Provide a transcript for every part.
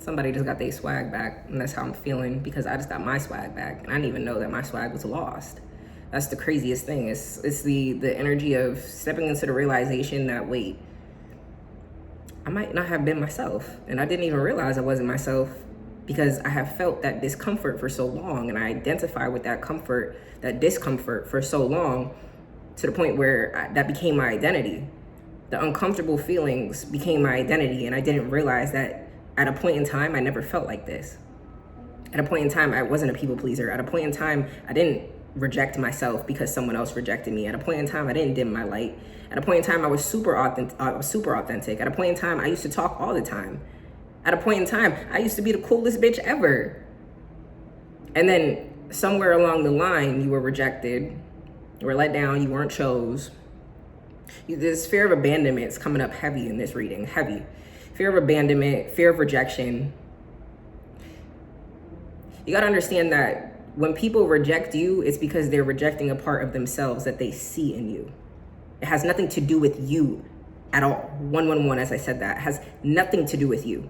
somebody just got their swag back, and that's how I'm feeling, because I just got my swag back, and I didn't even know that my swag was lost. That's the craziest thing. It's the energy of stepping into the realization that, wait, I might not have been myself, and I didn't even realize I wasn't myself, because I have felt that discomfort for so long, and I identify with that discomfort for so long, to the point where that became my identity. The uncomfortable feelings became my identity, and I didn't realize that at a point in time, I never felt like this. At a point in time, I wasn't a people pleaser. At a point in time, I didn't reject myself because someone else rejected me. At a point in time, I didn't dim my light. At a point in time, I was super authentic. At a point in time, I used to talk all the time. At a point in time, I used to be the coolest bitch ever. And then somewhere along the line, you were rejected, you were let down, you weren't chose. This fear of abandonment is coming up heavy in this reading, heavy. Fear of abandonment, fear of rejection. You gotta understand that when people reject you, it's because they're rejecting a part of themselves that they see in you. It has nothing to do with you at all. 111, as I said, that has nothing to do with you.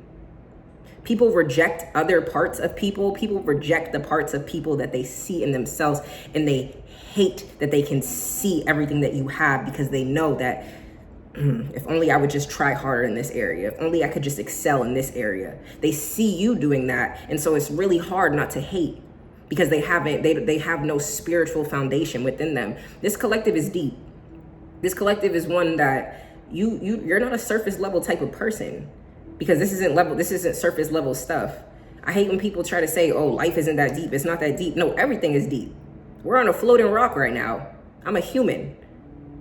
People reject other parts of people. People reject the parts of people that they see in themselves, and they hate that they can see everything that you have, because they know that if only I would just try harder in this area, if only I could just excel in this area. They see you doing that, and so it's really hard not to hate, because they have no spiritual foundation within them. This collective is deep. This collective is one that you're not a surface level type of person, because this isn't surface level stuff. I hate when people try to say, oh, life isn't that deep. It's not that deep. No, everything is deep. We're on a floating rock right now. I'm a human,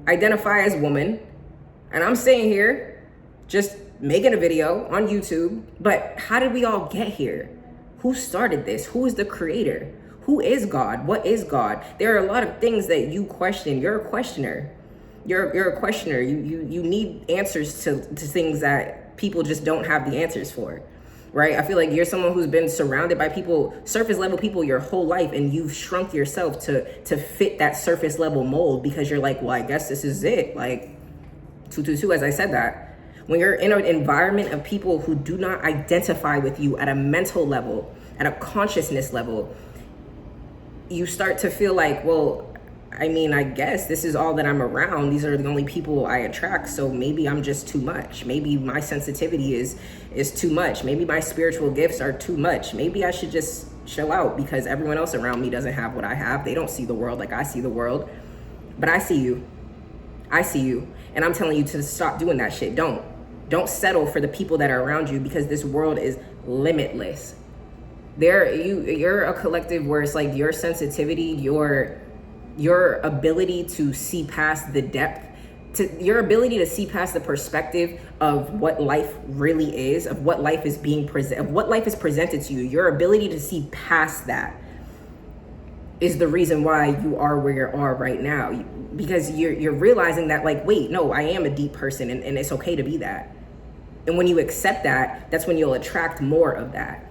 identify as woman, and I'm sitting here just making a video on YouTube. But how did we all get here? Who started this? Who is the creator? Who is God? What is God? There are a lot of things that you question. You're a questioner. You're a questioner. You need answers to things that people just don't have the answers for, right? I feel like you're someone who's been surrounded by people, surface level people, your whole life, and you've shrunk yourself to fit that surface level mold, because you're like, well, I guess this is it. Like 222, as I said that. When you're in an environment of people who do not identify with you at a mental level, at a consciousness level, you start to feel like, well, I mean, I guess this is all that I'm around. These are the only people I attract. So maybe I'm just too much. Maybe my sensitivity is too much. Maybe my spiritual gifts are too much. Maybe I should just chill out, because everyone else around me doesn't have what I have. They don't see the world like I see the world. But I see you. I see you. And I'm telling you to stop doing that shit. Don't settle for the people that are around you, because this world is limitless. You're a collective where it's like your sensitivity, your ability to see past the depth, your ability to see past the perspective of what life really is, of what life is presented to you. Your ability to see past that is the reason why you are where you are right now, because you're realizing that, like, wait, no, I am a deep person, and it's okay to be that. And when you accept that, that's when you'll attract more of that.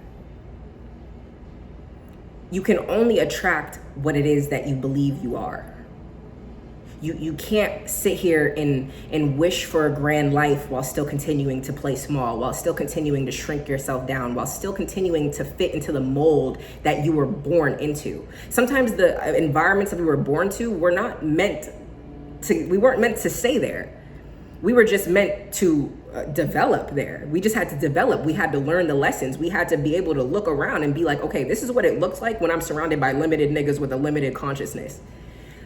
You can only attract what it is that you believe you are. You can't sit here and wish for a grand life while still continuing to play small, while still continuing to shrink yourself down, while still continuing to fit into the mold that you were born into. Sometimes the environments that we were born to, we weren't meant to stay there. We were just meant to develop there. We just had to develop. We had to learn the lessons. We had to be able to look around and be like, okay, this is what it looks like when I'm surrounded by limited niggas with a limited consciousness.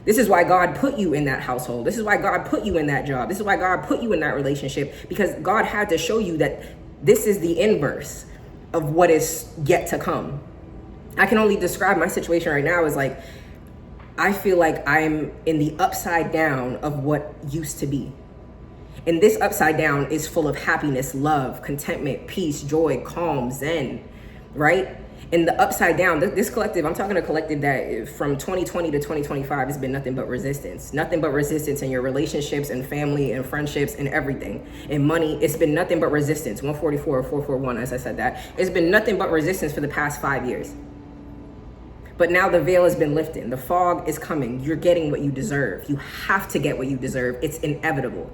This is why God put you in that household. This is why God put you in that job. This is why God put you in that relationship, because God had to show you that this is the inverse of what is yet to come. I can only describe my situation right now as like, I feel like I'm in the upside down of what used to be. And this upside down is full of happiness, love, contentment, peace, joy, calm, zen, right? And the upside down, this collective, I'm talking a collective that from 2020 to 2025 has been nothing but resistance. Nothing but resistance in your relationships and family and friendships and everything. And money, it's been nothing but resistance. 144 or 441, as I said that. It's been nothing but resistance for the past 5 years. But now the veil has been lifted. The fog is coming. You're getting what you deserve. You have to get what you deserve. It's inevitable.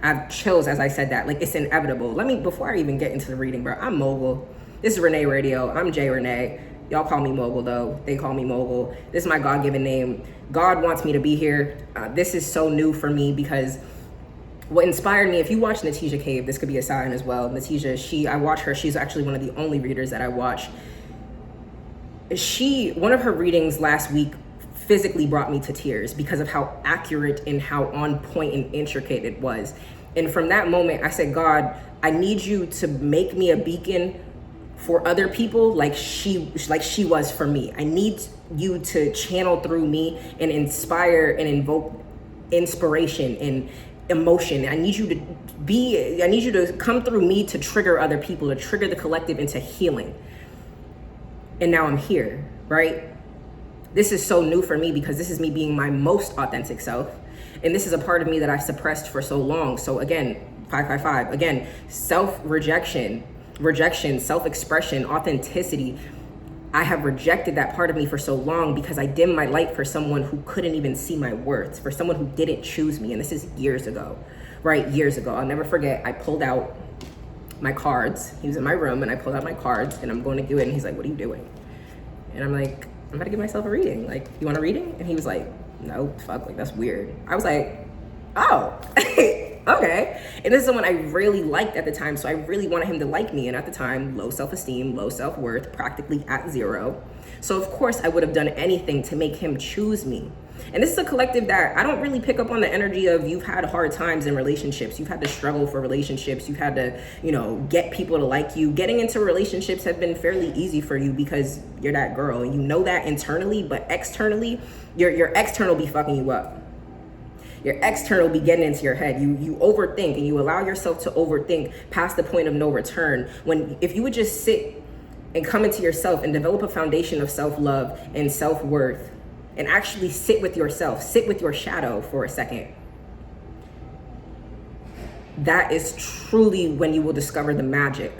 I have chills as I said that. Like, it's inevitable. Before I even get into the reading, bro, I'm Mogul. This is Renee Radio. I'm Jay Renee. Y'all call me Mogul, though. They call me Mogul. This is my God-given name. God wants me to be here. This is so new for me because what inspired me, if you watch Natija Cave, this could be a sign as well. Natija, I watch her. She's actually one of the only readers that I watch. One of her readings last week physically brought me to tears because of how accurate and how on point and intricate it was. And from that moment, I said, God, I need you to make me a beacon for other people like she was for me. I need you to channel through me and inspire and invoke inspiration and emotion. I need you to come through me to trigger other people, to trigger the collective into healing. And now I'm here, right? This is so new for me because this is me being my most authentic self. And this is a part of me that I've suppressed for so long. So again, 555, again, self-rejection, self-expression, authenticity. I have rejected that part of me for so long because I dimmed my light for someone who couldn't even see my worth, for someone who didn't choose me. And this is years ago, right? Years ago. I'll never forget, I pulled out my cards. He was in my room and I pulled out my cards and I'm going to do it. And he's like, what are you doing? And I'm like, I'm about to give myself a reading. Like, you want a reading? And he was like, no, fuck, like, that's weird. I was like, oh, okay. And this is someone I really liked at the time. So I really wanted him to like me. And at the time, low self-esteem, low self-worth, practically at zero. So of course I would have done anything to make him choose me. And this is a collective that I don't really pick up on the energy of you've had hard times in relationships. You've had to struggle for relationships. You've had to, get people to like you. Getting into relationships have been fairly easy for you because you're that girl. And you know that internally, but externally, your external be fucking you up. Your external be getting into your head. You overthink and you allow yourself to overthink past the point of no return. If you would just sit and come into yourself and develop a foundation of self-love and self-worth, and actually sit with yourself, sit with your shadow for a second. That is truly when you will discover the magic.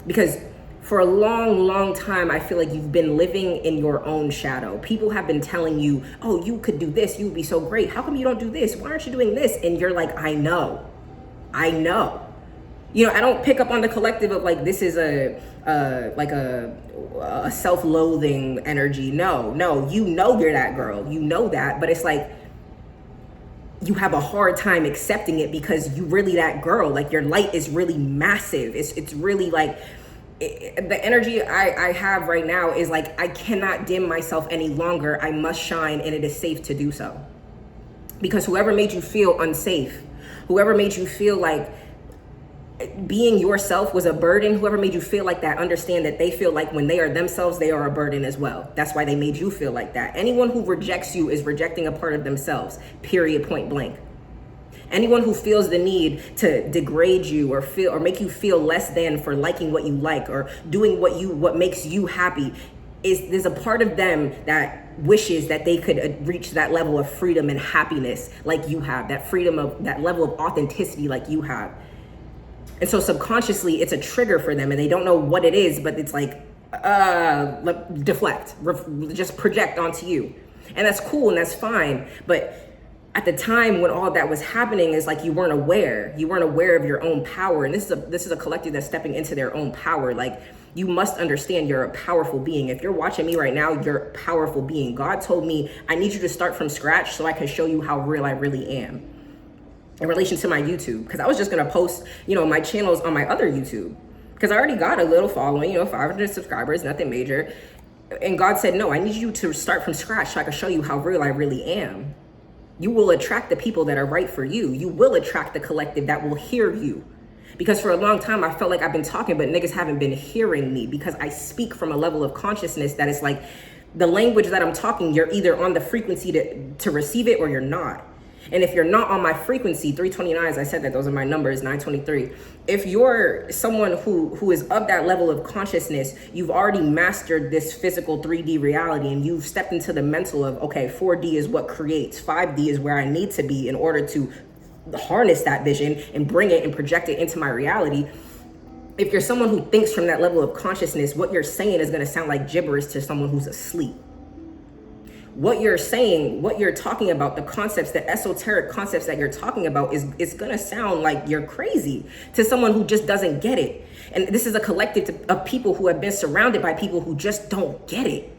Because for a long, long time, I feel like you've been living in your own shadow. People have been telling you, oh, you could do this, you would be so great. How come you don't do this? Why aren't you doing this? And you're like, I know. I don't pick up on the collective of like, this is a self-loathing energy. No, you're that girl, you know that, but it's like, you have a hard time accepting it because you really that girl, like your light is really massive. It's really like, the energy I have right now is like, I cannot dim myself any longer. I must shine and it is safe to do so. Because whoever made you feel unsafe, whoever made you feel like being yourself was a burden, whoever made you feel like that, understand that they feel like when they are themselves, they are a burden as well. That's why they made you feel like that. Anyone who rejects you is rejecting a part of themselves, period, point blank. Anyone who feels the need to degrade you or make you feel less than for liking what you like or doing what makes you happy, there's a part of them that wishes that they could reach that level of freedom and happiness like you have, that freedom of that level of authenticity like you have. And so subconsciously, it's a trigger for them and they don't know what it is, but it's like, deflect, just project onto you. And that's cool and that's fine. But at the time when all that was happening is like, you weren't aware of your own power. And this is a collective that's stepping into their own power. Like, you must understand you're a powerful being. If you're watching me right now, you're a powerful being. God told me, I need you to start from scratch so I can show you how real I really am. In relation to my YouTube, because I was just gonna post, my channels on my other YouTube, because I already got a little following, 500 subscribers, nothing major. And God said, no, I need you to start from scratch so I can show you how real I really am. You will attract the people that are right for you. You will attract the collective that will hear you. Because for a long time, I felt like I've been talking, but niggas haven't been hearing me because I speak from a level of consciousness that is like, the language that I'm talking, you're either on the frequency to receive it or you're not. And if you're not on my frequency, 329, as I said that, those are my numbers, 923. If you're someone who is of that level of consciousness, you've already mastered this physical 3D reality and you've stepped into the mental of, okay, 4D is what creates, 5D is where I need to be in order to harness that vision and bring it and project it into my reality. If you're someone who thinks from that level of consciousness, what you're saying is going to sound like gibberish to someone who's asleep. what you're saying, what you're talking about, the concepts, the esoteric concepts that you're talking about is gonna sound like you're crazy to someone who just doesn't get it. And this is a collective of people who have been surrounded by people who just don't get it.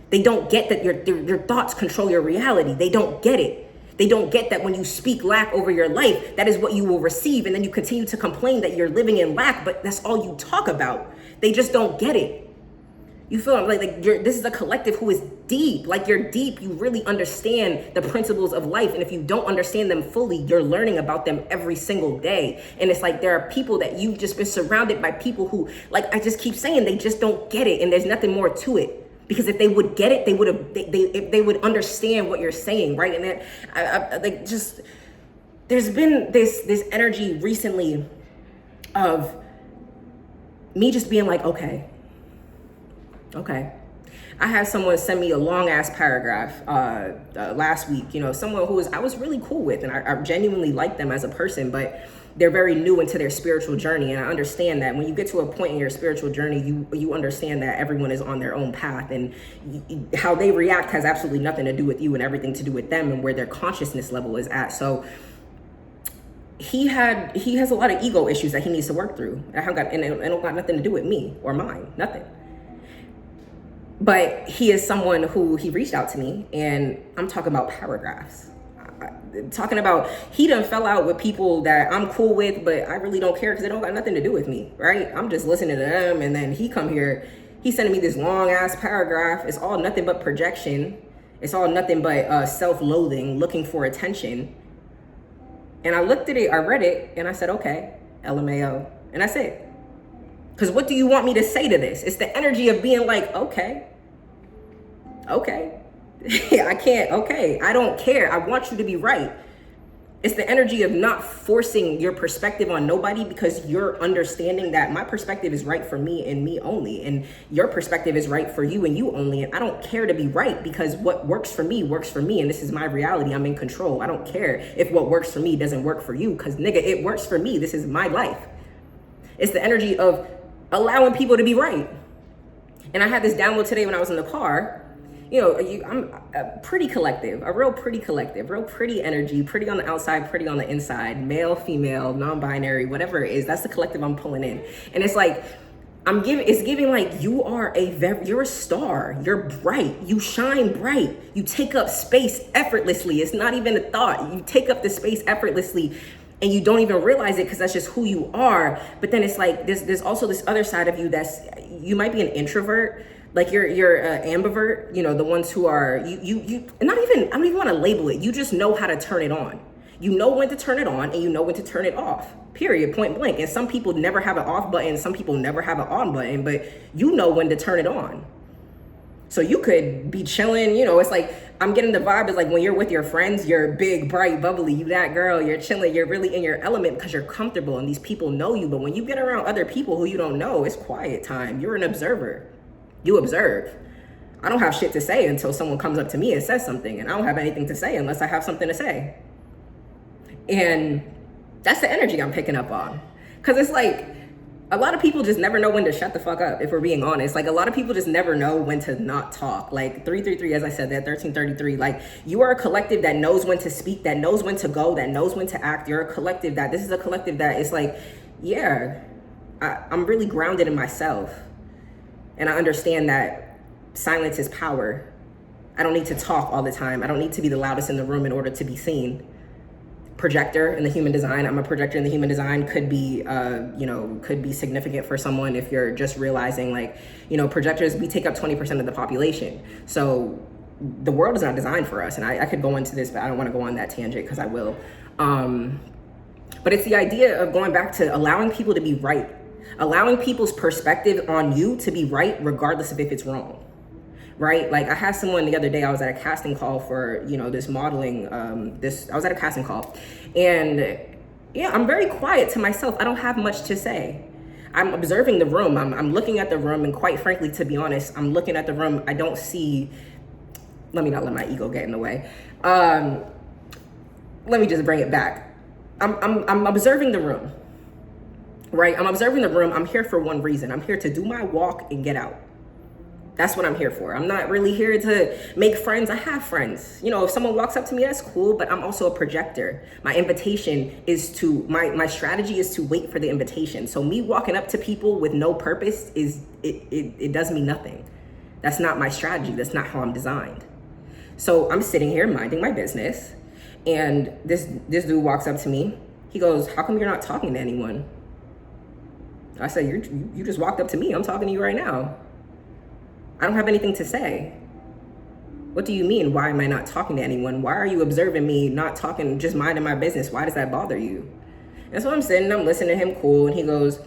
They don't get that your thoughts control your reality. They don't get it. They don't get that when you speak lack over your life, that is what you will receive. And then you continue to complain that you're living in lack, but that's all you talk about. They just don't get it. You feel like this is a collective who is deep. Like, you're deep. You really understand the principles of life. And if you don't understand them fully, you're learning about them every single day. And it's like, there are people that you've just been surrounded by people who, like I just keep saying, they just don't get it. And there's nothing more to it. Because if they would get it, they would have. If they would understand what you're saying, right? And then, like, just there's been this energy recently of me just being like, okay. I had someone send me a long ass paragraph last week. You know, someone who I was really cool with, and I genuinely like them as a person, but they're very new into their spiritual journey. And I understand that when you get to a point in your spiritual journey, you understand that everyone is on their own path, and how they react has absolutely nothing to do with you and everything to do with them and where their consciousness level is at. So he has a lot of ego issues that he needs to work through. And it don't got nothing to do with me or mine, nothing. But he is someone who, he reached out to me, and I'm talking about paragraphs. Talking about, he done fell out with people that I'm cool with, but I really don't care because it don't got nothing to do with me, right? I'm just listening to them, and then he come here, he's sending me this long ass paragraph. It's all nothing but projection. It's all nothing but self-loathing, looking for attention. And I looked at it, I read it, and I said, okay, LMAO. And that's it. Because what do you want me to say to this? It's the energy of being like, okay. I can't, okay. I don't care. I want you to be right. It's the energy of not forcing your perspective on nobody, because you're understanding that my perspective is right for me and me only. And your perspective is right for you and you only. And I don't care to be right, because what works for me works for me. And this is my reality. I'm in control. I don't care if what works for me doesn't work for you, because nigga, it works for me. This is my life. It's the energy of allowing people to be right. And I had this download today when I was in the car. You know, I'm a pretty collective, a real pretty collective, real pretty energy, pretty on the outside, pretty on the inside, male, female, non-binary, whatever it is. That's the collective I'm pulling in. And it's like, it's giving like, you're a star. You're bright. You shine bright. You take up space effortlessly. It's not even a thought. You take up the space effortlessly, and you don't even realize it, because that's just who you are. But then it's like, there's also this other side of you you might be an introvert. Like you're ambivert, you know, the ones who are, I don't even want to label it. You just know how to turn it on. You know when to turn it on, and you know when to turn it off, period, point blank. And some people never have an off button. Some people never have an on button, but you know when to turn it on. So you could be chilling, you know, it's like, I'm getting the vibe is like when you're with your friends, you're big, bright, bubbly, you that girl, you're chilling, you're really in your element because you're comfortable and these people know you. But when you get around other people who you don't know, it's quiet time. You're an observer. You observe. I don't have shit to say until someone comes up to me and says something, and I don't have anything to say unless I have something to say. And that's the energy I'm picking up on. Because it's like, a lot of people just never know when to shut the fuck up, if we're being honest. Like, a lot of people just never know when to not talk. Like, 333, as I said, that 1333, like, you are a collective that knows when to speak, that knows when to go, that knows when to act. You're a collective this is a collective that is like, yeah, I'm really grounded in myself. And I understand that silence is power. I don't need to talk all the time. I don't need to be the loudest in the room in order to be seen. Projector in the human design. I'm a projector in the human design. Could be, could be significant for someone if you're just realizing, like, you know, projectors, we take up 20% of the population. So the world is not designed for us. And I could go into this, but I don't want to go on that tangent because I will. But it's the idea of going back to allowing people to be right, allowing people's perspective on you to be right, regardless of if it's wrong. Right? Like, I had someone the other day, I was at a casting call for, you know, this modeling, I was at a casting call, and yeah, I'm very quiet to myself. I don't have much to say. I'm observing the room. I'm looking at the room, and quite frankly, to be honest, I'm looking at the room. I don't see, let me not let my ego get in the way. Let me just bring it back. I'm observing the room, right? I'm observing the room. I'm here for one reason. I'm here to do my walk and get out. That's what I'm here for. I'm not really here to make friends. I have friends. You know, if someone walks up to me, that's cool, but I'm also a projector. My invitation is to, my strategy is to wait for the invitation. So me walking up to people with no purpose it does me nothing. That's not my strategy. That's not how I'm designed. So I'm sitting here minding my business, and this dude walks up to me. He goes, "How come you're not talking to anyone?" I said, you just walked up to me. I'm talking to you right now. I don't have anything to say. What do you mean? Why am I not talking to anyone? Why are you observing me not talking, just minding my business? Why does that bother you? And so I'm sitting, I'm listening to him, cool. And he goes,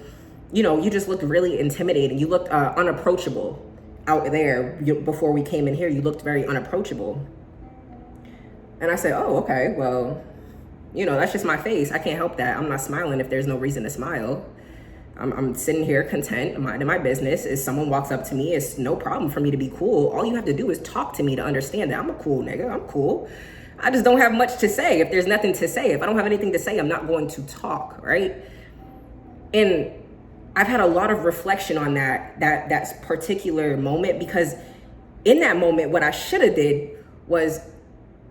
you know, you just looked really intimidating. You looked unapproachable out there before we came in here. You looked very unapproachable. And I said, oh, okay, well, you know, that's just my face. I can't help that. I'm not smiling if there's no reason to smile. I'm sitting here content, minding my business. If someone walks up to me, it's no problem for me to be cool. All you have to do is talk to me to understand that I'm a cool nigga. I'm cool. I just don't have much to say. If there's nothing to say, if I don't have anything to say, I'm not going to talk, right? And I've had a lot of reflection on that particular moment, because in that moment, what I should have did was,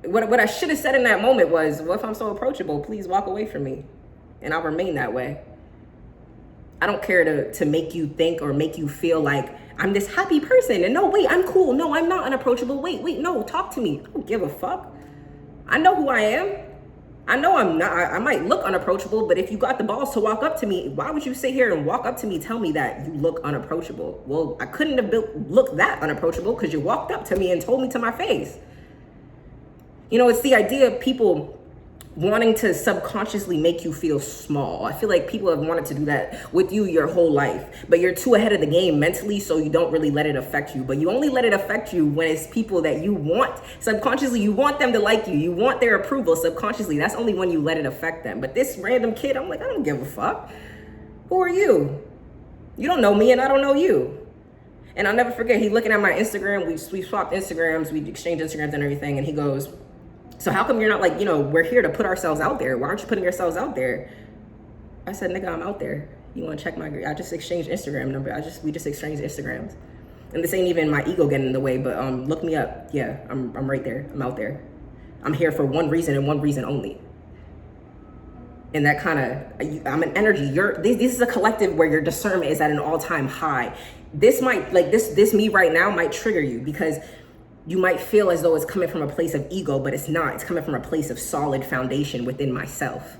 what I should have said in that moment was, well, if I'm so approachable, please walk away from me, and I'll remain that way. I don't care to make you think or make you feel like I'm this happy person. And no, wait, I'm cool. No, I'm not unapproachable. Wait, no, talk to me. I don't give a fuck. I know who I am. I know I'm not, I might look unapproachable, but if you got the balls to walk up to me, why would you sit here and walk up to me, tell me that you look unapproachable? Well, I couldn't have looked that unapproachable because you walked up to me and told me to my face. You know, it's the idea of people wanting to subconsciously make you feel small. I feel like people have wanted to do that with you your whole life, but you're too ahead of the game mentally, so you don't really let it affect you. But you only let it affect you when it's people that you want. Subconsciously, you want them to like you. You want their approval subconsciously. That's only when you let it affect them. But this random kid, I'm like, I don't give a fuck. Who are you? You don't know me and I don't know you. And I'll never forget, he looking at my Instagram. We swapped Instagrams, we exchanged Instagrams and everything. And he goes, so how come you're not like, you know, we're here to put ourselves out there. Why aren't you putting yourselves out there? I said, nigga, I'm out there. You want to check I just exchanged Instagram number. We just exchanged Instagrams. And this ain't even my ego getting in the way, but look me up. Yeah, I'm right there. I'm out there. I'm here for one reason and one reason only. And that kind of, I'm an energy. This is a collective where your discernment is at an all-time high. This might, like this me right now might trigger you, because you might feel as though it's coming from a place of ego, but it's not. It's coming from a place of solid foundation within myself,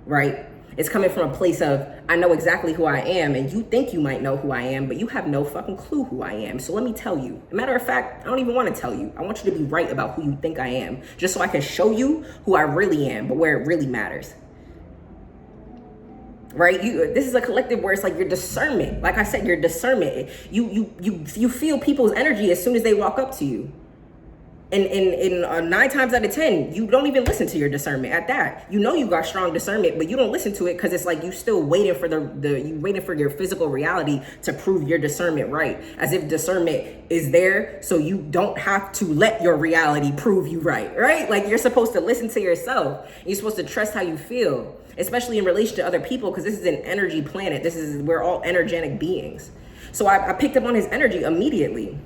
right? It's coming from a place of, I know exactly who I am, and you think you might know who I am, but you have no fucking clue who I am. So let me tell you. As a matter of fact, I don't even want to tell you. I want you to be right about who you think I am, just so I can show you who I really am, but where it really matters. Right? This is a collective where it's like your discernment. Like I said, your discernment. You feel people's energy as soon as they walk up to you. And 9 times out of 10, you don't even listen to your discernment at that. You know you got strong discernment, but you don't listen to it because it's like you still waiting for you waiting for your physical reality to prove your discernment right. As if discernment is there so you don't have to let your reality prove you right? Like you're supposed to listen to yourself. You're supposed to trust how you feel, especially in relation to other people, because this is an energy planet. We're all energetic beings. So I picked up on his energy immediately.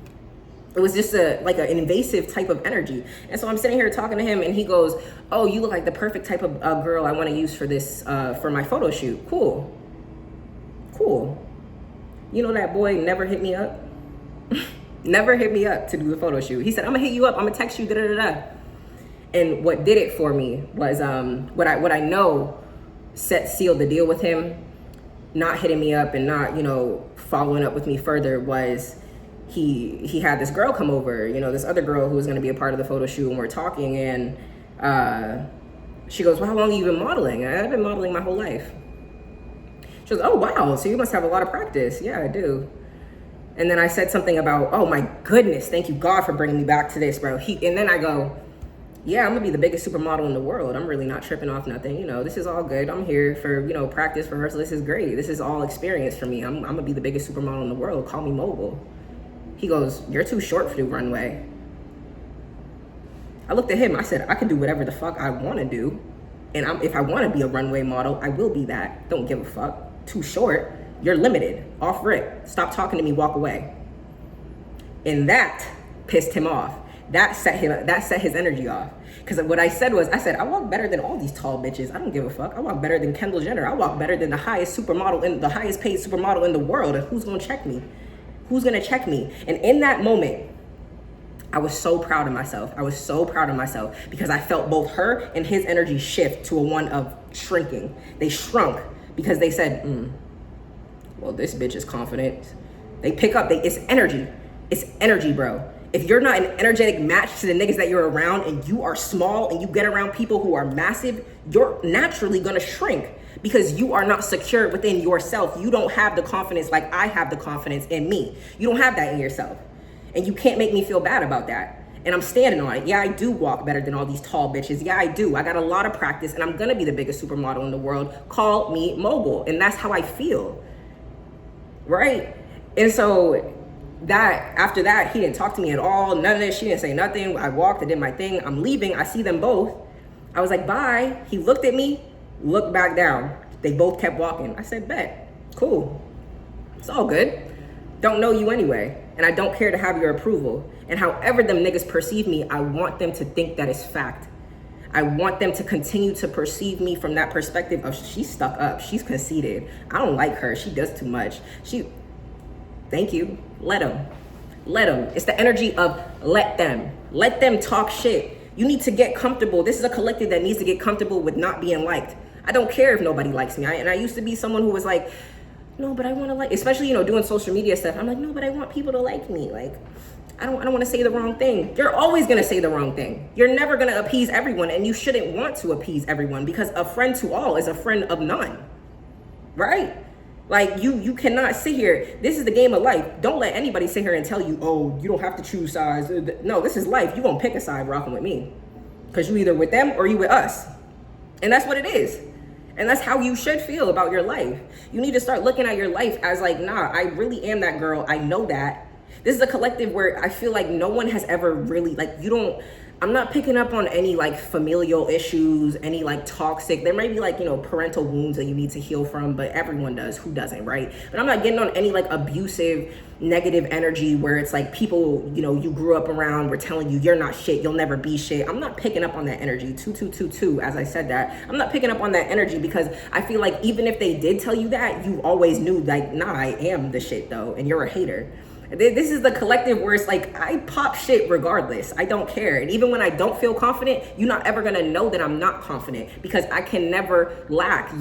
It was just an invasive type of energy. And so I'm sitting here talking to him, and he goes, oh, you look like the perfect type of girl I want to use for this, for my photo shoot. Cool. You know, that boy never hit me up. Never hit me up to do the photo shoot. He said, I'm gonna hit you up. I'm gonna text you, da-da-da-da. And what did it for me was, what I know sealed the deal with him, not hitting me up and not, you know, following up with me further, was he had this girl come over, you know, this other girl who was going to be a part of the photo shoot, and we're talking, and she goes, well, how long have you been modeling? I've been modeling my whole life. She goes, oh, wow, so you must have a lot of practice. Yeah, I do. And then I said something about, oh my goodness, thank you God for bringing me back to this, bro. And then I go, yeah, I'm gonna be the biggest supermodel in the world. I'm really not tripping off nothing. You know, this is all good. I'm here for, you know, practice, rehearsal. This is great. This is all experience for me. I'm gonna be the biggest supermodel in the world. Call me Mogul. He goes, you're too short for the runway. I looked at him. I said, I can do whatever the fuck I want to do. And if I want to be a runway model, I will be that. Don't give a fuck. Too short. You're limited. Off rip. Stop talking to me. Walk away. And that pissed him off. That set his energy off. Because what I said, I walk better than all these tall bitches. I don't give a fuck. I walk better than Kendall Jenner. I walk better than the highest paid supermodel in the world. And who's gonna check me? Who's gonna check me? And in that moment, I was so proud of myself. Because I felt both her and his energy shift to a one of shrinking. They shrunk because they said, well, this bitch is confident. They pick up, it's energy. It's energy, bro. If you're not an energetic match to the niggas that you're around and you are small and you get around people who are massive, you're naturally gonna shrink because you are not secure within yourself. You don't have the confidence like I have the confidence in me. You don't have that in yourself. And you can't make me feel bad about that. And I'm standing on it. Yeah, I do walk better than all these tall bitches. Yeah, I do. I got a lot of practice and I'm gonna be the biggest supermodel in the world. Call me mogul. And that's how I feel, right? And so after that, he didn't talk to me at all. None of this. She didn't say nothing. I walked, I did my thing. I'm leaving. I see them both. I was like, bye. He looked at me, looked back down. They both kept walking. I said, bet. Cool. It's all good. Don't know you anyway. And I don't care to have your approval. And however them niggas perceive me, I want them to think that it's fact. I want them to continue to perceive me from that perspective of she's stuck up. She's conceited. I don't like her. She does too much. Thank you. Let them. It's the energy of let them talk shit. You need to get comfortable. This is a collective that needs to get comfortable with not being liked. I don't care if nobody likes me. And I used to be someone who was like, no, but I want to like, especially, doing social media stuff. I'm like, no, but I want people to like me. Like, I don't want to say the wrong thing. You're always going to say the wrong thing. You're never going to appease everyone. And you shouldn't want to appease everyone because a friend to all is a friend of none. Right? Like you cannot sit here. This is the game of life. Don't let anybody sit here and tell you, oh, you don't have to choose sides. No, this is life. You gonna pick a side rocking with me. Because you either with them or you with us. And that's what it is. And that's how you should feel about your life. You need to start looking at your life as like, nah, I really am that girl. I know that. This is a collective where I feel like no one has ever really, like, I'm not picking up on any like familial issues, any like toxic, there might be like, parental wounds that you need to heal from, but everyone does, who doesn't, right? But I'm not getting on any like abusive, negative energy where it's like people, you grew up around were telling you you're not shit, you'll never be shit. I'm not picking up on that energy, 2222, as I said that. I'm not picking up on that energy because I feel like even if they did tell you that, you always knew like, nah, I am the shit though, and you're a hater. This is the collective where it's like, I pop shit regardless. I don't care. And even when I don't feel confident, you're not ever going to know that I'm not confident because I can never lack.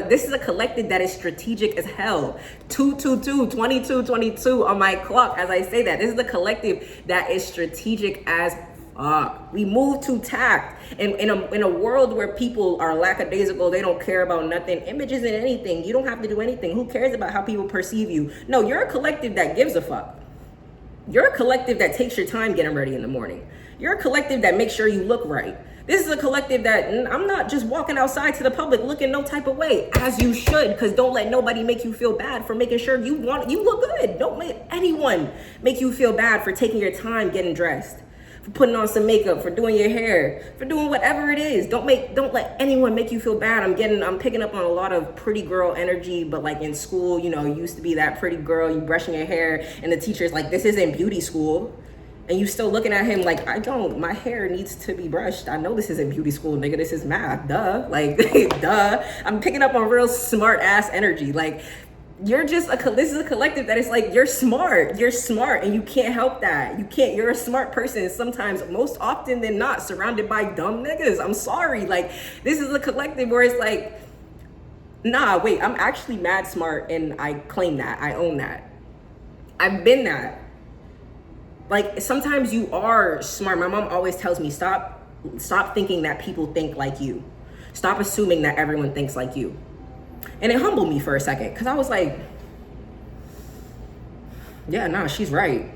This is a collective that is strategic as hell. 2222 on my clock as I say that. This is the collective that is strategic as fuck. We move to tact. And in a world where people are lackadaisical, they don't care about nothing. Image isn't anything. You don't have to do anything. Who cares about how people perceive you? No, you're a collective that gives a fuck. You're a collective that takes your time getting ready in the morning. You're a collective that makes sure you look right. This is a collective that I'm not just walking outside to the public looking no type of way, as you should, because don't let nobody make you feel bad for making sure you look good. Don't let anyone make you feel bad for taking your time getting dressed, for putting on some makeup, for doing your hair, for doing whatever it is. Don't let anyone make you feel bad. I'm picking up on a lot of pretty girl energy, but like in school, you used to be that pretty girl, you brushing your hair, and the teacher's like, this isn't beauty school. And you still looking at him like, my hair needs to be brushed. I know this isn't beauty school, nigga, this is math, duh. Like, duh. I'm picking up on real smart ass energy. Like, this is a collective that is like, you're smart, and you can't help that. You're a smart person sometimes, most often than not, surrounded by dumb niggas. I'm sorry. Like, this is a collective where it's like, nah, wait, I'm actually mad smart, and I claim that, I own that. I've been that. Like, sometimes you are smart. My mom always tells me, stop thinking that people think like you. Stop assuming that everyone thinks like you. And it humbled me for a second because I was like, yeah, nah, she's right.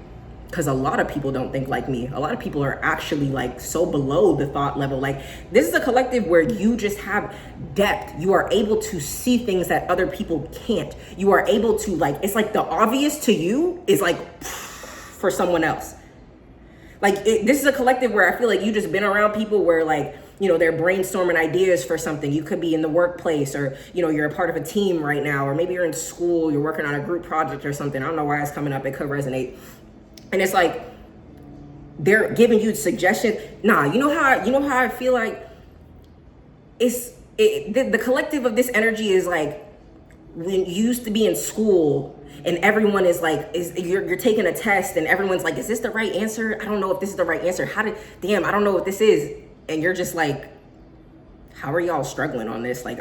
Because a lot of people don't think like me. A lot of people are actually like so below the thought level. Like, this is a collective where you just have depth. You are able to see things that other people can't. You are able to, like, it's like the obvious to you is like for someone else. Like, this is a collective where I feel like you just been around people where like, they're brainstorming ideas for something. You could be in the workplace, or, you're a part of a team right now, or maybe you're in school, you're working on a group project or something. I don't know why it's coming up. It could resonate. And it's like, they're giving you suggestions. Nah, you know how I feel like the collective of this energy is like when you used to be in school and everyone is like, you're taking a test and everyone's like, is this the right answer? I don't know if this is the right answer. Damn, I don't know what this is. And you're just like, how are y'all struggling on this? Like,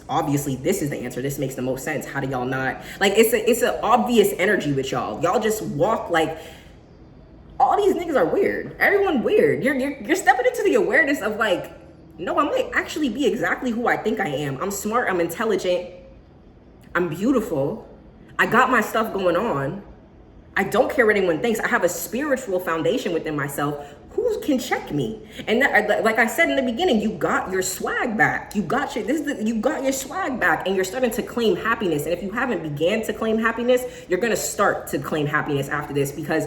obviously this is the answer. This makes the most sense. How do y'all not? Like, it's an obvious energy with y'all. Y'all just walk like, all these niggas are weird. Everyone weird. You're stepping into the awareness of like, no, I might actually be exactly who I think I am. I'm smart, I'm intelligent, I'm beautiful, I got my stuff going on. I don't care what anyone thinks. I have a spiritual foundation within myself. Who can check me? And that, like I said in the beginning, you got your swag back. You got your swag back, and you're starting to claim happiness. And if you haven't began to claim happiness, you're gonna start to claim happiness after this, because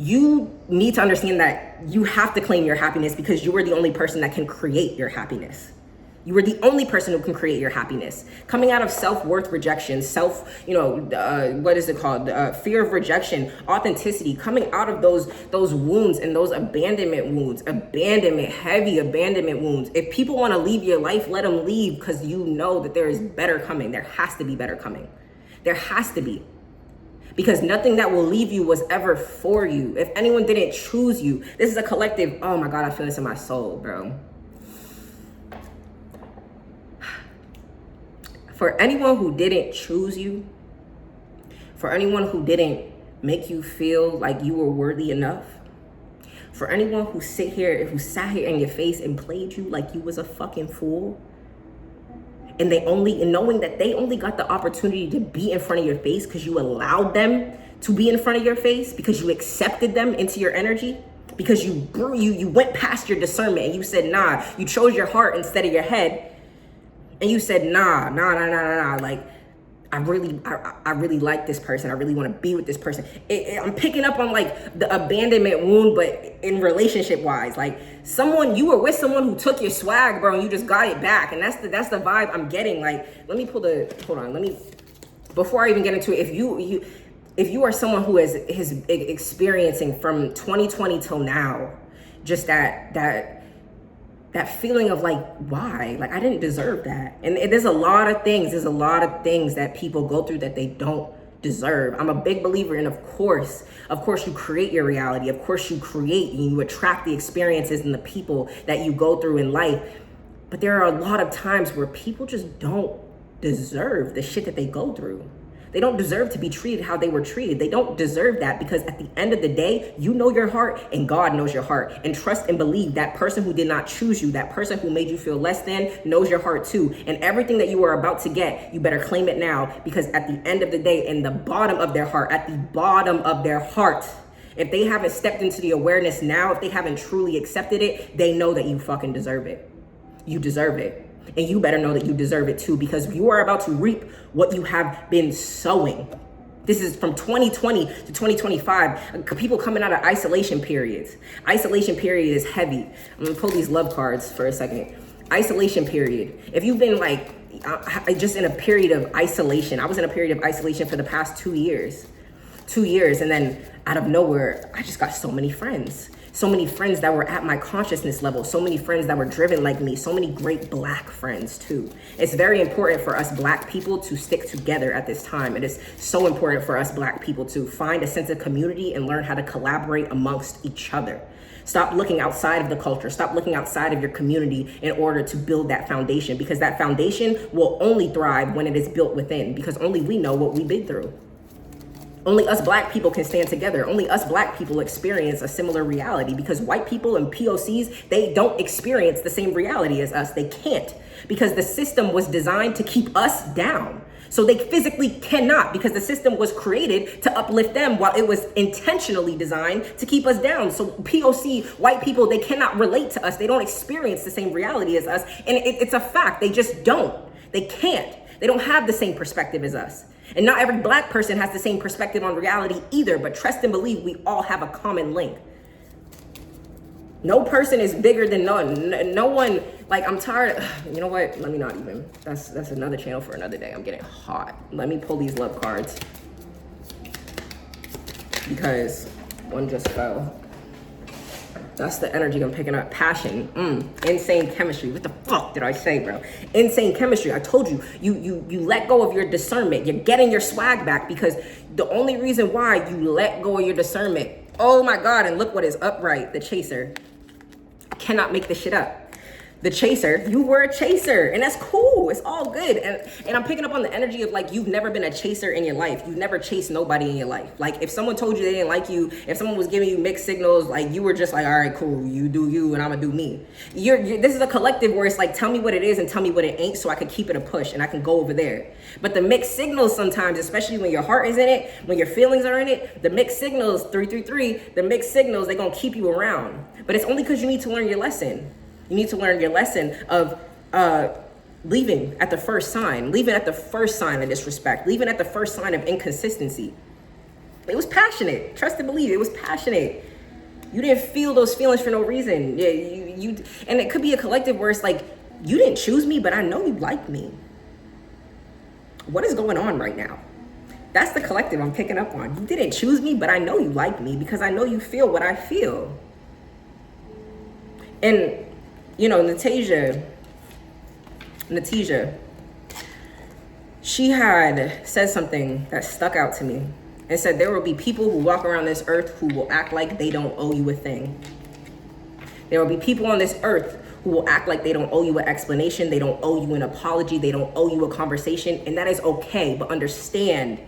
you need to understand that you have to claim your happiness, because you are the only person that can create your happiness. You are the only person who can create your happiness. Coming out of self-worth rejection, what is it called? Fear of rejection, authenticity, coming out of those wounds and those abandonment wounds, heavy abandonment wounds. If people want to leave your life, let them leave, because you know that there is better coming. There has to be better coming. There has to be. Because nothing that will leave you was ever for you. If anyone didn't choose you, this is a collective. Oh my God, I feel this in my soul, bro. For anyone who didn't choose you, for anyone who didn't make you feel like you were worthy enough, for anyone who sat here in your face and played you like you was a fucking fool, and knowing that they only got the opportunity to be in front of your face because you allowed them to be in front of your face, because you accepted them into your energy, because you went past your discernment and you said, nah, you chose your heart instead of your head. And you said, nah. Like, I really like this person. I really want to be with this person. I'm picking up on like the abandonment wound, but in relationship wise, like you were with someone who took your swag, bro, and you just got it back. And that's the vibe I'm getting. Like, before I even get into it, if you are someone who is experiencing from 2020 till now, just that feeling of like, why? Like, I didn't deserve that. And there's a lot of things that people go through that they don't deserve. I'm a big believer in, of course you create your reality. Of course you create and you attract the experiences and the people that you go through in life. But there are a lot of times where people just don't deserve the shit that they go through. They don't deserve to be treated how they were treated. They don't deserve that, because at the end of the day, you know your heart and God knows your heart. And trust and believe that person who did not choose you, that person who made you feel less than, knows your heart too. And everything that you are about to get, you better claim it now, because at the end of the day, in the bottom of their heart, if they haven't stepped into the awareness now, if they haven't truly accepted it, they know that you fucking deserve it. You deserve it. And you better know that you deserve it too, because you are about to reap what you have been sowing. This is from 2020 to 2025. People coming out of isolation periods. Isolation period is heavy. I'm gonna pull these love cards for a second. Isolation period. If you've been like just in a period of isolation, I was in a period of isolation for the past 2 years. 2 years, and then out of nowhere, I just got so many friends. So many friends that were at my consciousness level, so many friends that were driven like me, so many great Black friends too. It's very important for us Black people to stick together at this time. It is so important for us Black people to find a sense of community and learn how to collaborate amongst each other. Stop looking outside of the culture. Stop looking outside of your community in order to build that foundation, because that foundation will only thrive when it is built within, because only we know what we've been through. Only us Black people can stand together. Only us Black people experience a similar reality, because white people and POCs, they don't experience the same reality as us. They can't, because the system was designed to keep us down. So they physically cannot, because the system was created to uplift them, while it was intentionally designed to keep us down. So POC white people, they cannot relate to us. They don't experience the same reality as us. And it's a fact. They just don't. They can't. They don't have the same perspective as us. And not every Black person has the same perspective on reality either, but trust and believe we all have a common link. No person is bigger than none. No one, like, I'm tired. You know what? Let me not even. That's another channel for another day. I'm getting hot. Let me pull these love cards. because one just fell. That's the energy I'm picking up. Passion. Insane chemistry. What the fuck did I say, bro? Insane chemistry. I told you, you let go of your discernment. You're getting your swag back because the only reason why you let go of your discernment. Oh my God, and look what is upright. The chaser. I cannot make this shit up. The chaser, you were a chaser, and that's cool. It's all good. And I'm picking up on the energy of like, you've never been a chaser in your life. You've never chased nobody in your life. Like if someone told you they didn't like you, if someone was giving you mixed signals, like you were just like, all right, cool, you do you and I'm gonna do me. This is a collective where it's like, tell me what it is and tell me what it ain't so I can keep it a push and I can go over there. But the mixed signals sometimes, especially when your heart is in it, when your feelings are in it, the mixed signals, 333, the mixed signals, they're gonna keep you around. But it's only because you need to learn your lesson. You need to learn your lesson of leaving at the first sign, leaving at the first sign of disrespect, leaving at the first sign of inconsistency. It was passionate. Trust and believe. It was passionate. You didn't feel those feelings for no reason. Yeah, and it could be a collective where it's like, you didn't choose me, but I know you like me. What is going on right now? That's the collective I'm picking up on. You didn't choose me, but I know you like me because I know you feel what I feel. And you know, Natasha, she had said something that stuck out to me and said there will be people who walk around this earth who will act like they don't owe you a thing. There will be people on this earth who will act like they don't owe you an explanation, they don't owe you an apology, they don't owe you a conversation, and that is okay, but understand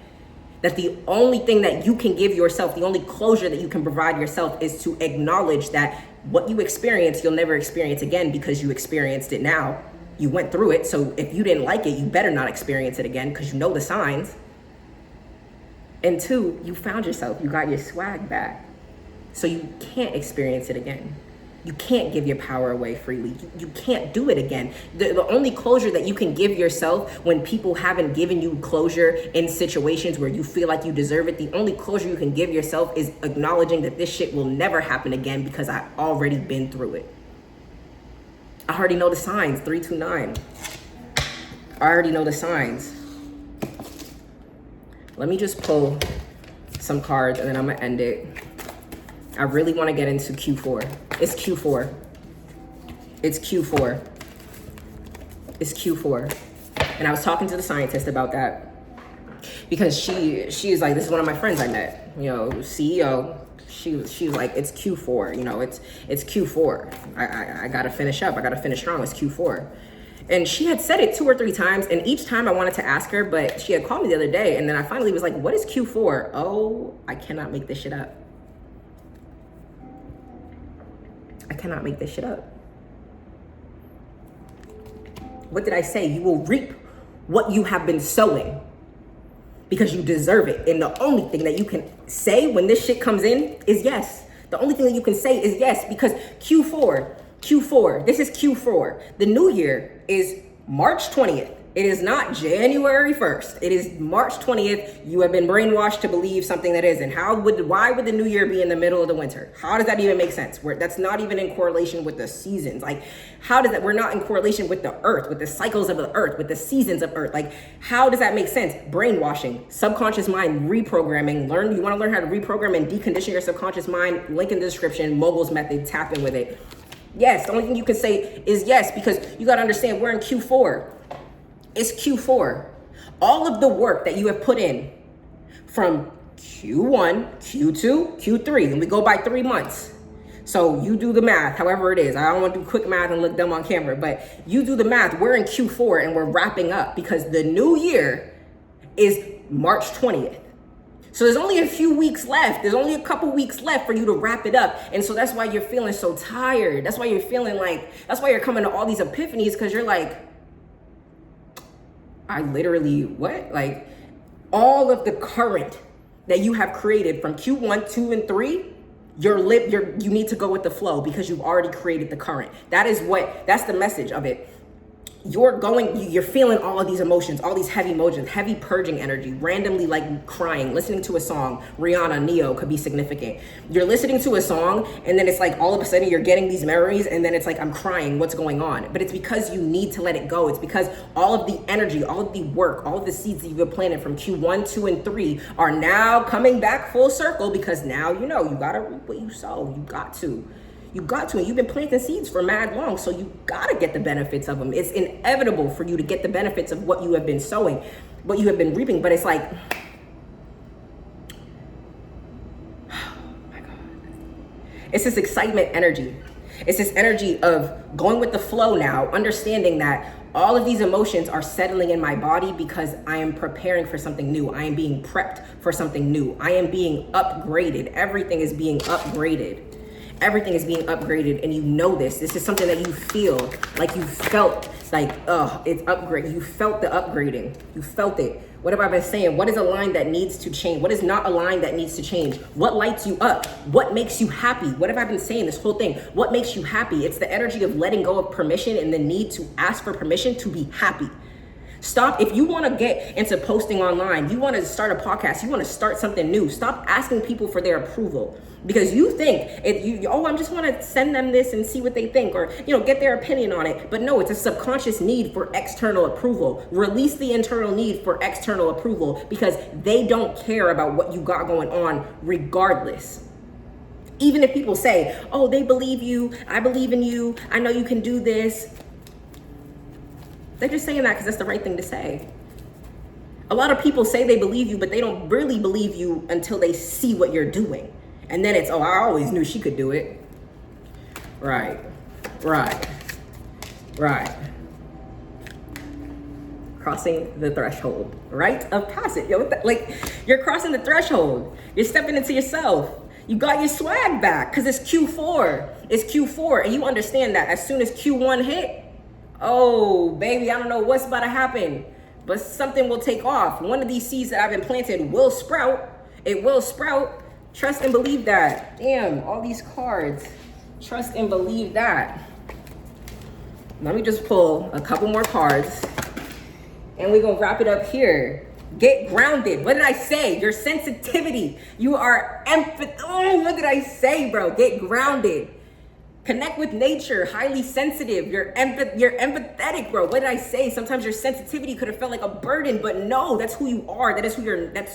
that the only thing that you can give yourself, the only closure that you can provide yourself is to acknowledge that what you experience, you'll never experience again because you experienced it now. You went through it, so if you didn't like it, you better not experience it again because you know the signs. And two, you found yourself, you got your swag back. So you can't experience it again. You can't give your power away freely. You can't do it again. The only closure that you can give yourself when people haven't given you closure in situations where you feel like you deserve it, the only closure you can give yourself is acknowledging that this shit will never happen again because I've already been through it. I already know the signs, 329. I already know the signs. Let me just pull some cards and then I'm gonna end it. I really want to get into Q4. It's Q4. It's Q4. It's Q4. And I was talking to the scientist about that because she is like, this is one of my friends I met, you know, CEO. She was like, it's Q4, you know, it's Q4. I got to finish up. I got to finish strong. It's Q4. And she had said it 2 or 3 times. And each time I wanted to ask her, but she had called me the other day. And then I finally was like, what is Q4? Oh, I cannot make this shit up. I cannot make this shit up. What did I say? You will reap what you have been sowing because you deserve it. And the only thing that you can say when this shit comes in is yes. The only thing that you can say is yes, because Q4, this is Q4. The new year is March 20th. It is not January 1st. It is March 20th. You have been brainwashed to believe something that isn't. Why would the new year be in the middle of the winter? How does that even make sense? That's not even in correlation with the seasons. Like, how does that, we're not in correlation with the earth, with the cycles of the earth, with the seasons of earth. Like, how does that make sense? Brainwashing, subconscious mind reprogramming. You want to learn how to reprogram and decondition your subconscious mind? Link in the description, Mogul's method, tap in with it. Yes, the only thing you can say is yes, because you got to understand we're in Q4. It's Q4. All of the work that you have put in from Q1, Q2, Q3, and we go by 3 months. So you do the math, however it is. I don't want to do quick math and look dumb on camera, but you do the math. We're in Q4 and we're wrapping up because the new year is March 20th. So there's only a few weeks left. There's only a couple weeks left for you to wrap it up. And so that's why you're feeling so tired. That's why you're feeling like, that's why you're coming to all these epiphanies, because you're like, I literally, what? Like, all of the current that you have created from Q1, 2, and 3, you need to go with the flow because you've already created the current. That's the message of it. you're feeling all of these emotions, all these heavy emotions, heavy purging energy, randomly like crying, listening to a song. Rihanna, Neo could be significant. You're listening to a song and then it's like all of a sudden you're getting these memories and then it's like, I'm crying, what's going on? But it's because you need to let it go. It's because all of the energy, all of the work, all of the seeds that you've been planting from Q1, 2, and 3 are now coming back full circle, because now you gotta reap what you sow. You got to. And you've been planting seeds for mad long, so you gotta get the benefits of them. It's inevitable for you to get the benefits of what you have been sowing, what you have been reaping. But it's like, oh my God. It's this excitement energy. It's this energy of going with the flow now, understanding that all of these emotions are settling in my body because I am preparing for something new. I am being prepped for something new. I am being upgraded. Everything is being upgraded. Everything is being upgraded, and you know this. This is something that you feel like you felt like, it's upgrade. You felt the upgrading. You felt it. What have I been saying? What is a line that needs to change? What is not a line that needs to change? What lights you up? What makes you happy? What have I been saying this whole thing? What makes you happy? It's the energy of letting go of permission and the need to ask for permission to be happy. Stop. If you want to get into posting online, you want to start a podcast, you want to start something new, stop asking people for their approval, because you think I just want to send them this and see what they think, or get their opinion on it. But no, it's a subconscious need for external approval. Release the internal need for external approval, because they don't care about what you got going on regardless. Even if people say, oh, they believe you, I believe in you, I know you can do this. They're just saying that because that's the right thing to say. A lot of people say they believe you, but they don't really believe you until they see what you're doing. And then it's, oh, I always knew she could do it. Right. Crossing the threshold, rite of passage. You're crossing the threshold. You're stepping into yourself. You got your swag back because it's Q4. It's Q4, and you understand that as soon as Q1 hit, oh, baby, I don't know what's about to happen, but something will take off. One of these seeds that I've been planted will sprout. It will sprout. Trust and believe that. Damn, all these cards. Trust and believe that. Let me just pull a couple more cards, and we're going to wrap it up here. Get grounded. What did I say? Your sensitivity. You are Oh, what did I say, bro? Get grounded. Connect with nature, highly sensitive. You're empathetic, bro. What did I say? Sometimes your sensitivity could have felt like a burden, but no, that's who you are. That's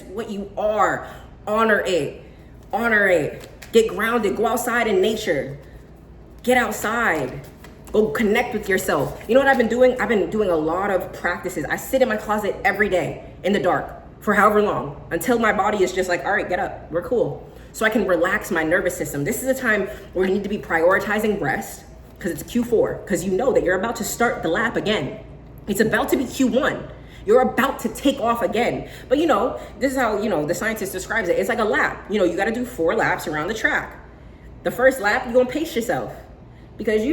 what you are. Honor it. Get grounded. Go outside in nature. Get outside. Go connect with yourself. You know what I've been doing? I've been doing a lot of practices. I sit in my closet every day in the dark for however long, until my body is just like, all right, get up. We're cool. So I can relax my nervous system. This is a time where you need to be prioritizing rest, because it's Q4, because you know that you're about to start the lap again. It's about to be Q1. You're about to take off again. But this is how, the scientist describes it. It's like a lap. You got to do 4 laps around the track. The first lap, you're going to pace yourself, because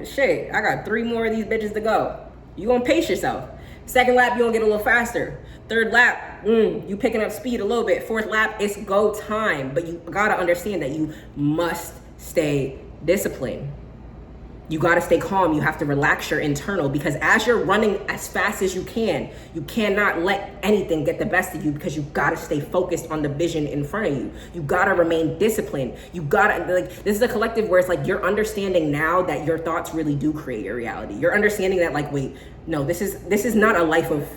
shit, I got 3 more of these bitches to go. You're going to pace yourself. Second lap, you're going to get a little faster. Third lap, you picking up speed a little bit. Fourth lap, it's go time. But you gotta understand that you must stay disciplined. You gotta stay calm. You have to relax your internal, because as you're running as fast as you cannot let anything get the best of you, because you gotta stay focused on the vision in front of you. You gotta remain disciplined. You gotta, this is a collective where it's like you're understanding now that your thoughts really do create your reality. You're understanding that wait, no, this is not a life of,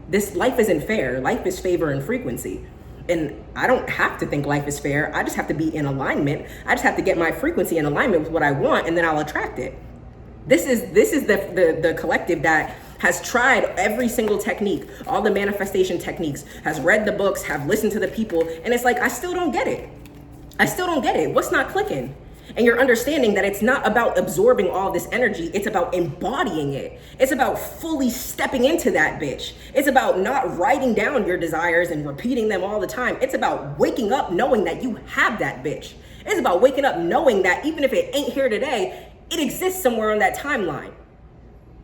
this life isn't fair. Life is favor and frequency. And I don't have to think life is fair. I just have to be in alignment. I just have to get my frequency in alignment with what I want, and then I'll attract it. This is the collective that has tried every single technique, all the manifestation techniques, has read the books, have listened to the people, and it's like, I still don't get it. What's not clicking? And you're understanding that it's not about absorbing all this energy. It's about embodying it. It's about fully stepping into that bitch. It's about not writing down your desires and repeating them all the time. It's about waking up knowing that you have that bitch. It's about waking up knowing that even if it ain't here today, it exists somewhere on that timeline.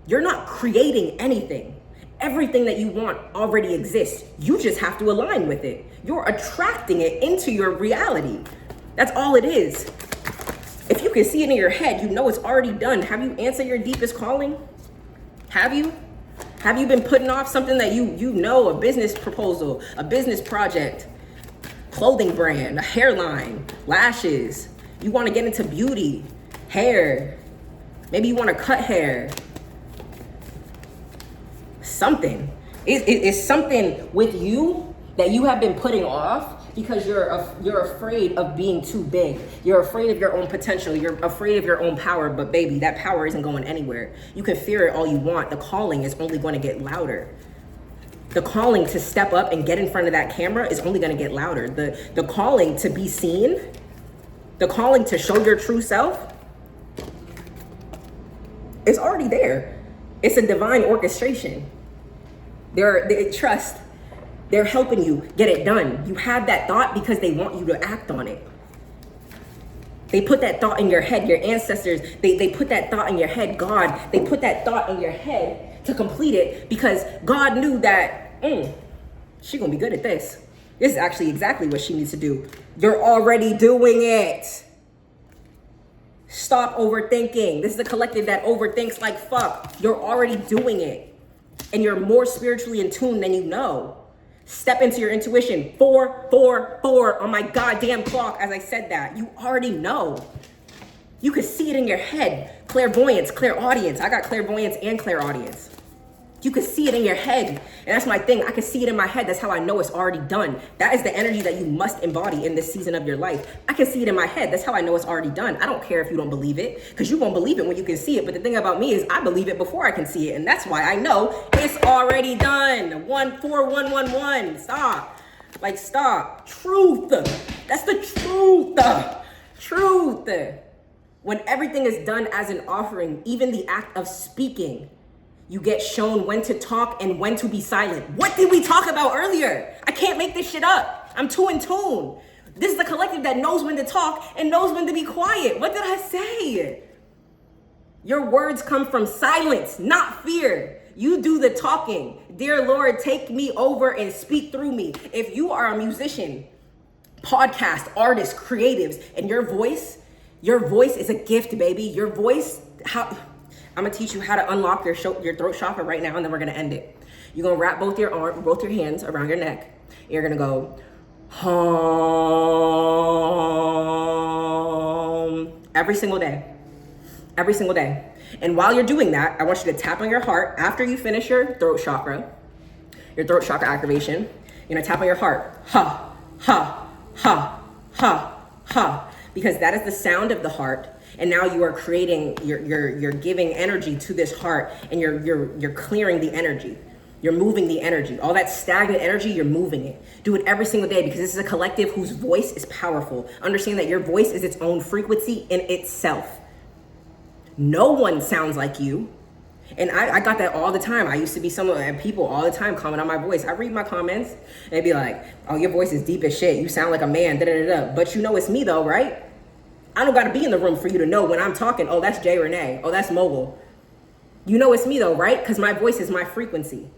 You're not creating anything. Everything that you want already exists. You just have to align with it. You're attracting it into your reality. That's all it is. If you can see it in your head, it's already done. Have you answered your deepest calling? Have you? Have you been putting off something that you know, a business proposal, a business project, clothing brand, a hairline, lashes? You want to get into beauty, hair. Maybe you want to cut hair. Something. It's something with you that you have been putting off because you're afraid of being too big. You're afraid of your own potential. You're afraid of your own power. But baby, that power isn't going anywhere. You can fear it all you want. The calling is only going to get louder. The calling to step up and get in front of that camera is only going to get louder. The calling to be seen, the calling to show your true self is already there. It's a divine orchestration. Trust. They're helping you get it done. You had that thought because they want you to act on it. They put that thought in your head. Your ancestors, they put that thought in your head. God, they put that thought in your head to complete it because God knew that she's gonna be good at this. This is actually exactly what she needs to do. You're already doing it. Stop overthinking. This is a collective that overthinks like fuck. You're already doing it. And you're more spiritually in tune than you know. Step into your intuition. 4 on my goddamn clock as I said that. You already know. You could see it in your head. Clairvoyance, clairaudience. I got clairvoyance and clairaudience. You could see it in your head. And that's my thing. I can see it in my head. That's how I know it's already done. That is the energy that you must embody in this season of your life. I can see it in my head. That's how I know it's already done. I don't care if you don't believe it, because you won't believe it when you can see it. But the thing about me is I believe it before I can see it. And that's why I know it's already done. 14111. Stop. Like, stop. Truth. That's the truth. Truth. When everything is done as an offering, even the act of speaking, you get shown when to talk and when to be silent. What did we talk about earlier? I can't make this shit up. I'm too in tune. This is a collective that knows when to talk and knows when to be quiet. What did I say? Your words come from silence, not fear. You do the talking. Dear Lord, take me over and speak through me. If you are a musician, podcast, artist, creatives, and your voice is a gift, baby. Your voice, I'm gonna teach you how to unlock your throat chakra right now, and then we're gonna end it. You're gonna wrap both your hands around your neck. You're gonna go hum every single day. And while you're doing that, I want you to tap on your heart after you finish your throat chakra activation. You're gonna tap on your heart. Ha, ha, ha, ha, ha. Because that is the sound of the heart. And now you are creating, you're giving energy to this heart, and you're clearing the energy. You're moving the energy. All that stagnant energy, you're moving it. Do it every single day, because this is a collective whose voice is powerful. Understand that your voice is its own frequency in itself. No one sounds like you. And I got that all the time. I used to be someone, people all the time comment on my voice. I read my comments, and they'd be like, oh, your voice is deep as shit. You sound like a man, da-da-da-da. But you know it's me though, right? I don't got to be in the room for you to know when I'm talking, oh, that's Jay Renee. Oh, that's Mogul. You know it's me though, right? Because my voice is my frequency.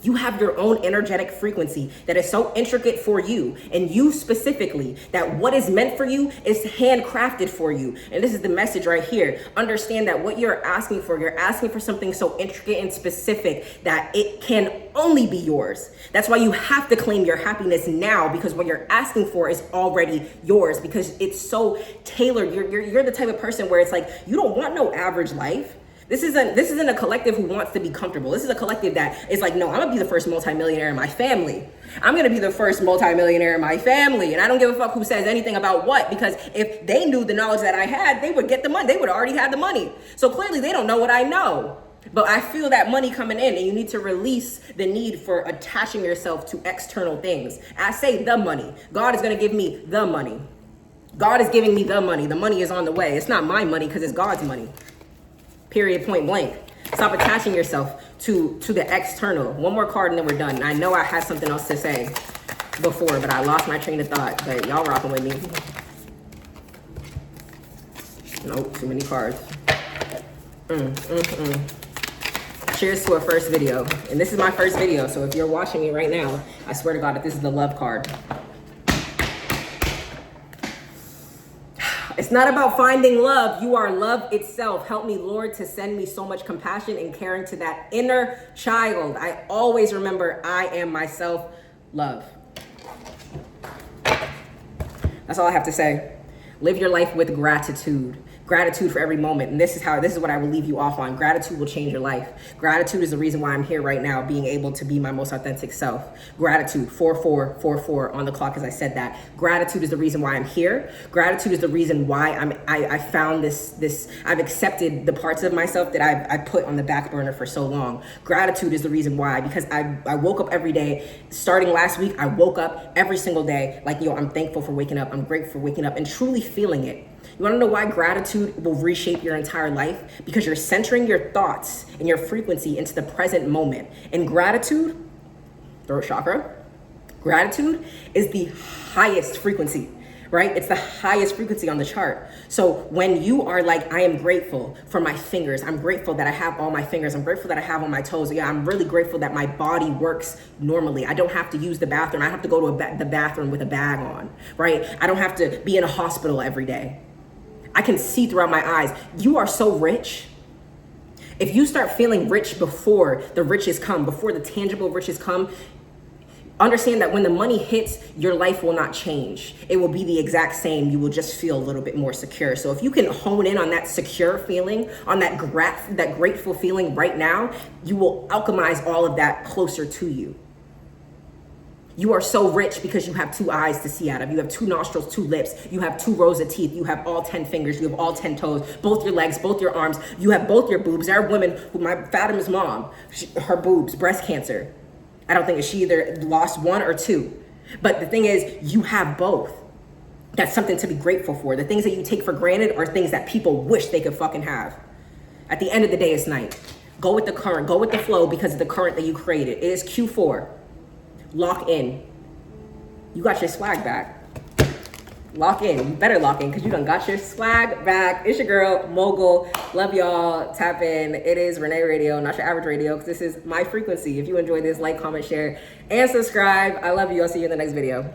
You have your own energetic frequency that is so intricate for you, and you specifically, that what is meant for you is handcrafted for you. And this is the message right here. Understand that what you're asking for something so intricate and specific that it can only be yours. That's why you have to claim your happiness now, because what you're asking for is already yours, because it's so tailored. You're the type of person where it's like, you don't want no average life. This isn't a collective who wants to be comfortable. This is a collective that is like, no, I'm gonna be the first multimillionaire in my family. I'm gonna be the first multimillionaire in my family. And I don't give a fuck who says anything about what, because if they knew the knowledge that I had, they would get the money. They would have already had the money. So clearly they don't know what I know. But I feel that money coming in, and you need to release the need for attaching yourself to external things. I say the money. God is gonna give me the money. God is giving me the money. The money is on the way. It's not my money because it's God's money. Period, point blank. Stop attaching yourself to the external. One more card and then we're done. And I know I had something else to say before, but I lost my train of thought. But y'all rocking with me. Nope, too many cards. Cheers to a first video. And this is my first video, so if you're watching me right now, I swear to God that this is the love card. It's not about finding love. You are love itself. Help me, Lord, to send me so much compassion and caring to that inner child. I always remember I am myself. Love. That's all I have to say. Live your life with gratitude. Gratitude for every moment. And this is what I will leave you off on. Gratitude will change your life. Gratitude is the reason why I'm here right now, being able to be my most authentic self. Gratitude, 4444 on the clock as I said that. Gratitude is the reason why I'm here. Gratitude is the reason why I found this, I've accepted the parts of myself that I put on the back burner for so long. Gratitude is the reason why, because I woke up every day. Starting last week, I woke up every single day like, yo, I'm thankful for waking up. I'm grateful for waking up and truly feeling it. You want to know why gratitude will reshape your entire life? Because you're centering your thoughts and your frequency into the present moment. And gratitude, throat chakra, gratitude is the highest frequency, right? It's the highest frequency on the chart. So when you are like, I am grateful for my fingers. I'm grateful that I have all my fingers. I'm grateful that I have all my toes. Yeah, I'm really grateful that my body works normally. I don't have to use the bathroom. I have to go to the bathroom with a bag on, right? I don't have to be in a hospital every day. I can see throughout my eyes. You are so rich. If you start feeling rich before the riches come, before the tangible riches come, understand that when the money hits, your life will not change. It will be the exact same. You will just feel a little bit more secure. So if you can hone in on that secure feeling, on that grateful feeling right now, you will alchemize all of that closer to you. You are so rich because you have 2 eyes to see out of. You have 2 nostrils, 2 lips. You have 2 rows of teeth. You have all 10 fingers. You have all 10 toes, both your legs, both your arms. You have both your boobs. There are women who, my Fatima's mom, her boobs, breast cancer. I don't think she either lost 1 or 2. But the thing is, you have both. That's something to be grateful for. The things that you take for granted are things that people wish they could fucking have. At the end of the day, it's night. Go with the current. Go with the flow because of the current that you created. It is Q4. Lock in. You got your swag back. Lock in. You better lock in because you done got your swag back. It's your girl, Mogul. Love y'all. Tap in. It is Renee Radio, not your average radio, because this is my frequency. If you enjoyed this, like, comment, share, and subscribe. I love you. I'll see you in the next video.